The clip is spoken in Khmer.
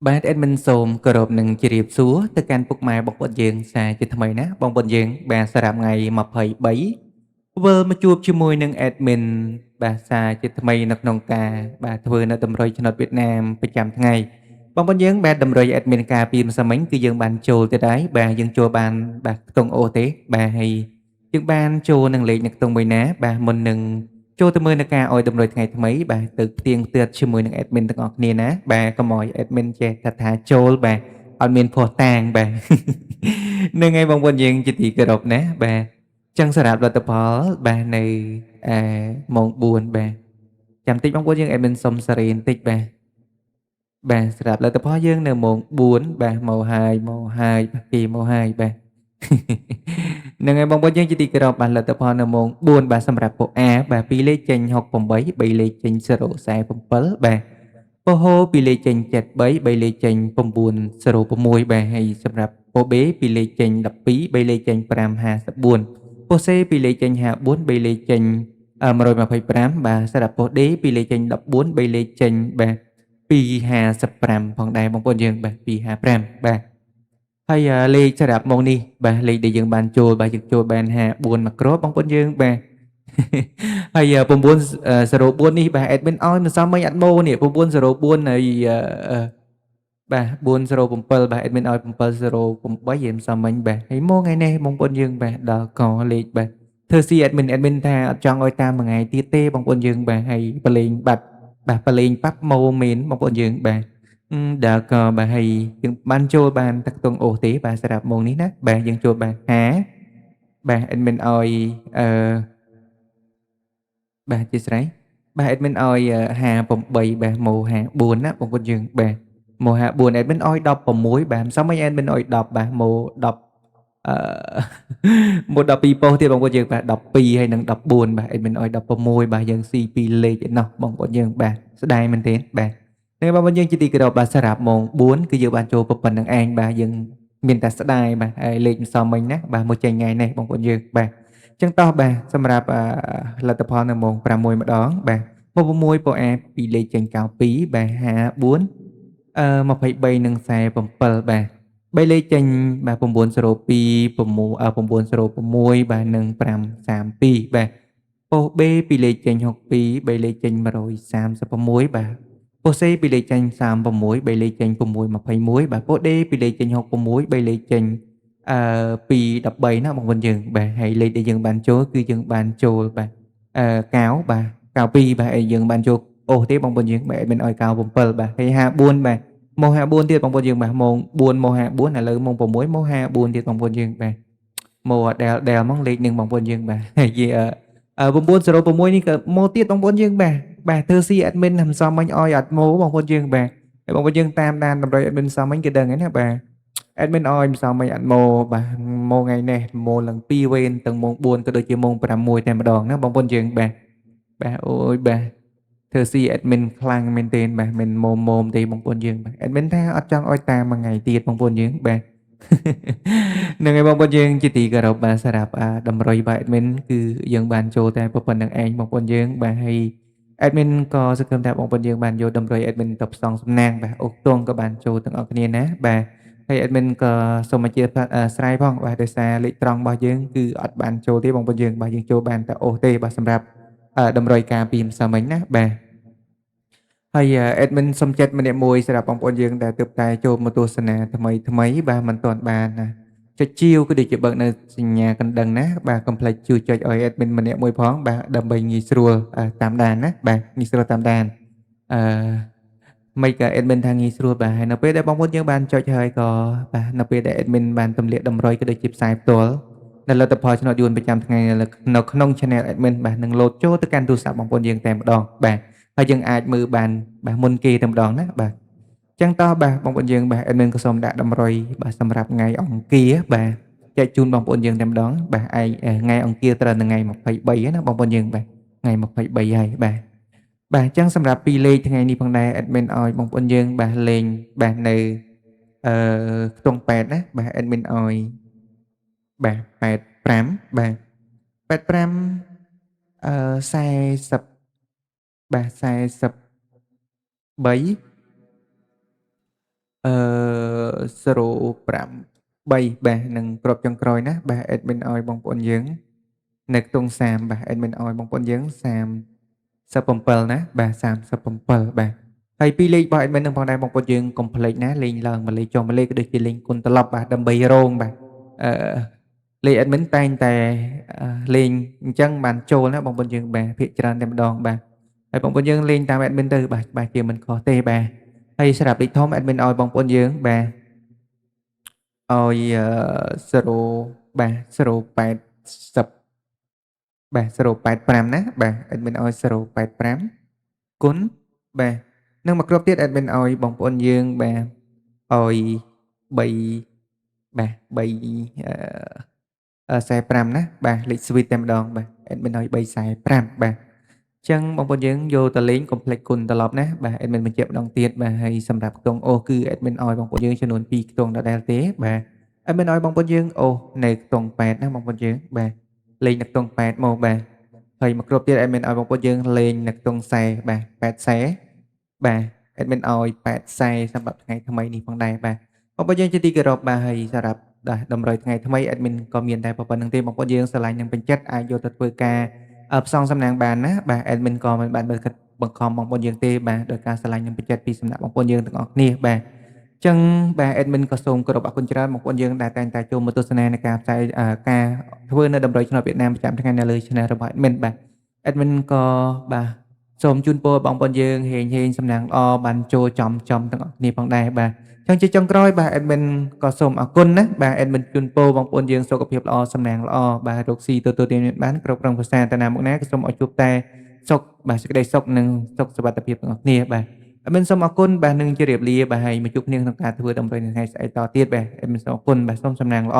បាទ Admin សូមគោរពនឹងជម្រាបសួរទៅកាន់ពុកម៉ែបងប្អូនយើងសាជាថ្មីណាបងប្អូនយើងបាទសម្រាប់ថ្ងៃ23វិលមកជួបជាមួយនឹង Admin បាទសាជាថ្មីនៅក្នុងការបាទធ្វើនៅតម្រុយឆ្នោតវៀតណាមប្រចាំថ្ងៃបងប្អូនយើងបាទតម្រុយ Admin ការពីម្សិលមិញគឺយើងបានចូលទៅដែរបាទយើងចូលបានបាទខ្ទង់អូទេបាទហើយយើងបានចូលនឹងលេខនៅខ្ទង់មួយណាបាទមុននឹងចូលទៅមើលនៅការឲ្យតម្រុយថ្ងៃថ្មីបាទទៅផ្ទៀងផ្ទាត់ជាមួយនឹង Admin ទាំងអស់គ្នាណាបាទកុំឲ្យ Admin ចេះថាចូលបាទអត់មានភ័ស្តុតាងបាទហ្នឹងហើយបងប្អូនយើងជាទីគោរពណាបាទចឹងសម្រាប់លទ្ធផលបាទនៅអឺម៉ោង4បាទចាំតិចបងប្អូនយើង Admin សុំសេរីបន្តិចបាទសម្រាប់លទ្ធផលយើងនៅម៉ោង4បាទមកហើយបាទគេមកហើយបាទហ្នឹងហើយបងប្អូនយើងជាទីគោរពបាទលទ្ធផលនៅម៉ោង4បាទសម្រាប់ពួក A បាទ2លេខចេញ68 3លេខចេញ047បាទពហូ2លេខចេញ73 3លេខចេញ906បាទហើយសម្រាប់ពូ B 2លេខចេញ12 3លេខចេញ554ពូ C 2លេខចេញ54 3លេខចេញ125បាទសម្រាប់ពូ D 2លេខចេញ14 3លេខចេញបាទ255ផងដែរបងប្អូនយើងបាទ255បាទហើយលេខសម្រាប់ម៉ោងនេះបាទលេខដែលយើងបានចូលបាទយើងចូលបាន54មួយគ្រាប់បងប្អូនយើងបាទហើយ904នេះបាទ admin ឲ្យមិនសមមិញអត់ម៉ូនេះ904ហើយបាទ407បាទ admin ឲ្យ708ហើយមិនសមមិញបាទហើយម៉ោងថ្ងៃនេះបងប្អូនយើងបាទដល់កលេខបាទធ្វើស៊ី admin ថាអត់ចង់ឲ្យតាមមួយថ្ងៃទៀតទេបងប្អូនយើងបាទហើយប្រឡែងបាត់បាទប្រឡែងប៉ាប់ម៉ូមែនបងប្អូនយើងបាទដល់កបាទហើយយើងបានចូលបានទឹកតុងអូសទេបាទសម្រាប់ម៉ោងនេះណាបាទយើងចូលបានបាទ admin ឲ្យអឺបាទអធិស្ឋានបាទ admin ឲ្យ58បាទម៉ូ54ណាបងប្អូនយើងបាទម៉ូ54 admin ឲ្យ16បាទមិនសមអី admin ឲ្យ10បាទម៉ូ10អឺម៉ូ12ប៉ុស្តិ៍ទៀតបងប្អូនយើងបាទ12ហើយនិង14បាទ admin ឲ្យ16បាទយើងស៊ី2លេខឯណោះបងប្អូនយើងបាទស្ដាយមែនទេបាទហើយបងប្អូនយើងជាទីគោរពបាទសម្រាប់ម៉ោង4គឺយើងបានចូលប៉ុណ្្នឹងឯងបាទយើងមានតែស្ដាយបាទហើយលេខមិនសមមិញណាបាទមកចេញថ្ងៃនេះបងប្អូនយើងបាទចឹងតោះបាទសម្រាប់លទ្ធផលនៅម៉ោង6ម្ដងបាទម៉ោង6ពូអាពីលេខចេញ92បាទ5423និង47បាទ3លេខចេញបាទ902 906បាទនិង532បាទប៉ុស្តិ៍ B ពីលេខចេញ62 3លេខចេញ136បាទប៉ុស្តិ៍ C ពីលេខចេញ36 3លេខចេញ621បាទប៉ុស្តិ៍ D ពីលេខចេញ66 3លេខចេញ213ណាបងប្អូនយើងបាទហើយលេខដែលយើងបានចូលគឺយើងបានចូលបាទកៅបាទ92បាទហើយយើងបានចូលអូសទេបងប្អូនយើងបាទមិនអោយ97បាទហើយ54បាទម៉ោង54ទៀតបងប្អូនយើងបាទម៉ោង4ម៉ោង54ឥឡូវម៉ោង6ម៉ោង54ទៀតបងប្អូនយើងបាទម៉ូដែលហ្មងលេខនឹងបងប្អូនយើងបាទហើយ906នេះក៏ម៉ូទៀតបងប្អូនយើងបាទធ្វើស៊ី admin មិនសមមិញអោយអត់ម៉ូបងប្អូនយើងបាទហើយបងប្អូនយើងតាមដានតម្រុយ admin សមមិញគឺដឹងហើយណាបាទ admin អោយមិនសមមិញអត់ម៉ូបាទម៉ូថ្ងៃនេះម៉ូឡើង2វេនទាំងម៉ោង4ក៏ដូចជាម៉ោង6តែម្ដងណាបងប្អូនយើងបាទអូយបាទធ្វើស៊ី admin ខ្លាំងមែនទែនបាទមិនម៉ូមទេបងប្អូនយើងបាទ admin ថាអត់ចង់អោយតាមមួយថ្ងៃទៀតបងប្អូនយើងបាទហ្នឹងហើយបងប្អូនយើងជាទីគោរពបាទសម្រាប់តម្រុយបាទ admin គឺយើងបានចូលតែប៉ុណ្្នឹងឯងបងប្អូនយើងបាទហើយ admin ក៏សង្ឃឹមថាបងប្អូនយើងបានយកតម្រុយ admin ទៅផ្សងសំណាងបាទអូខ្ទង់ក៏បានចូលទាំងអស់គ្នាណាបាទហើយ admin ក៏សូមអធិស្ឋានស្រ័យផងបាទដោយសារលេខត្រង់របស់យើងគឺអត់បានចូលទេបងប្អូនយើងបាទយើងចូលបានតែអូសទេបាទសម្រាប់តម្រុយការពីម្សិលមិញណាបាទហើយ admin សុំចិត្តម្នាក់មួយសម្រាប់បងប្អូនយើងដែលទើបតែចូលមកទស្សនាថ្មីបាទមិនទាន់បានចុចជាវក៏ដូចជាបើកនៅសញ្ញាកណ្ដឹងណាបាទកុំភ្លេចជួយចុចឲ្យ admin ម្នាក់មួយផងបាទដើម្បីងាយស្រួលតាមដានណាបាទងាយស្រួលតាមដានអឺមិនក៏ admin ថាងាយស្រួលបាទហើយនៅពេលដែលបងប្អូនយើងបានចុចហើយក៏បាទនៅពេលដែល admin បានទម្លាក់តម្រុយក៏ដូចជាផ្សាយផ្ទាល់នៅលទ្ធផលឆ្នោតយួនប្រចាំថ្ងៃនៅក្នុង channel admin បាទនឹងលោតចូលទៅកាន់ទូរស័ព្ទបងប្អូនយើងតែម្ដងបាទហើយយើងអាចមើលបានបាទមុនគេតែម្ដងណាបាទចឹងតោះបាទបងប្អូនយើងបាទ admin ក៏សូមដាក់តម្រុយបាទសម្រាប់ថ្ងៃអង្គារបាទចែកជូនបងប្អូនយើងតែម្ដងបាទឯងថ្ងៃអង្គារត្រូវនៅថ្ងៃ23ណាបងប្អូនយើងបាទថ្ងៃ23ហើយបាទអញ្ចឹងសម្រាប់2លេខថ្ងៃនេះផងដែរ admin ឲ្យបងប្អូនយើងបាទលេងបាទនៅអឺខ្ទង់8ណាបាទ admin ឲ្យបាទ85បាទ8540បាទ43 អឺ053បាទនឹងគ្រាប់ចុងក្រោយណាបាទអេដមីនឲ្យបងប្អូនយើងនៅខ្ទង់30បាទអេដមីនឲ្យបងប្អូនយើង37ណាបាទ37បាទហើយពីរលេខរបស់អេដមីននឹងផងដែរបងប្អូនយើងកុំភ្លេចណាលេងឡើងមួយលេខចុះមួយលេខក៏ដូចជាលេងគុណត្រឡប់បាទដើម្បីរងបាទអឺលេខអេដមីនតែងតែលេងអញ្ចឹងបានចូលណាបងប្អូនយើងបាទភាគច្រើនតែម្ដងបាទហើយបងប្អូនយើងលេងតាមអេដមីនទៅបាទច្បាស់ជាមិនខុសទេបាទហើយសម្រាប់លេខធំអេដមីនឲ្យបងប្អូនយើងបាទឲ្យ0បាទ080បាទ085ណាបាទអេដមីនឲ្យ085គុណបាទនិងមួយគ្រាប់ទៀតអេដមីនឲ្យបងប្អូនយើងបាទឲ្យ3បាទ345ណាបាទលេខ sweet តែម្ដងបាទអេដមីនឲ្យ345បាទចឹងបងប្អូនយើងយកទៅលេងកុំភ្លេចគុណត្រឡប់ណាបាទអេដមីនបញ្ជាក់ម្ដងទៀតបាទហើយសម្រាប់ខ្ទង់អូសគឺអេដមីនឲ្យបងប្អូនយើងចំនួន2ខ្ទង់ដដែលទេបាទអេដមីនឲ្យបងប្អូនយើងអូសនៅខ្ទង់8ណាបងប្អូនយើងបាទលេងនៅខ្ទង់8មកបាទហើយមួយគ្រាប់ទៀតអេដមីនឲ្យបងប្អូនយើងលេងនៅខ្ទង់40បាទ840បាទអេដមីនឲ្យ840សម្រាប់ថ្ងៃថ្មីនេះផងដែរបាទបងប្អូនយើងជាទីគោរពបាទហើយសម្រាប់តម្រូវថ្ងៃថ្មីអេដមីនក៏មានតែប៉ុណ្្នឹងទេបងប្អូនយើងស្រឡាញ់និងពេញចិត្តអាចយកទៅធ្វើការផ្សងសំណាងបានណាបាទអេដមីនក៏មិនបានបង្ខំបងប្អូនយើងទេបាទដោយការស្រឡាញ់និងពេញចិត្តពីសំណាក់បងប្អូនយើងទាំងអស់គ្នាបាទចឹងបាទអេដមីនក៏សូមគោរពអរគុណច្រើនបងប្អូនយើងដែលតែងតែចូលមកទស្សនានៃការផ្សាយការធ្វើនៅតម្រុយឆ្នោតវៀតណាមប្រចាំថ្ងៃនៅលើ Channel របស់អេដមីនបាទអេដមីនក៏បាទសូមជូនពរបងប្អូនយើងហេងសំណាងល្អបានចូលចំទាំងអស់គ្នាផងដែរបាទចឹងជាចុងក្រោយបាទអេដមីនក៏សូមអរគុណណាបាទអេដមីនជូនពរបងប្អូនយើងសុខភាពល្អសំណាងល្អបាទរកស៊ីទទួលទានបានគ្រប់គ្រងភាសាតាណាមកណាក៏សូមឲ្យជួបតែសុខបាទសេចក្តីសុខនិងសុខសុវត្ថិភាពទាំងអស់គ្នាបាទអេដមីនសូមអរគុណបាទនឹងជម្រាបលាបាទហើយមកជួបគ្នាក្នុងការធ្វើតម្រុយនៅថ្ងៃស្អែកតទៀតបាទអេដមីនសូមអរគុណបាទសូមសំណាងល្អ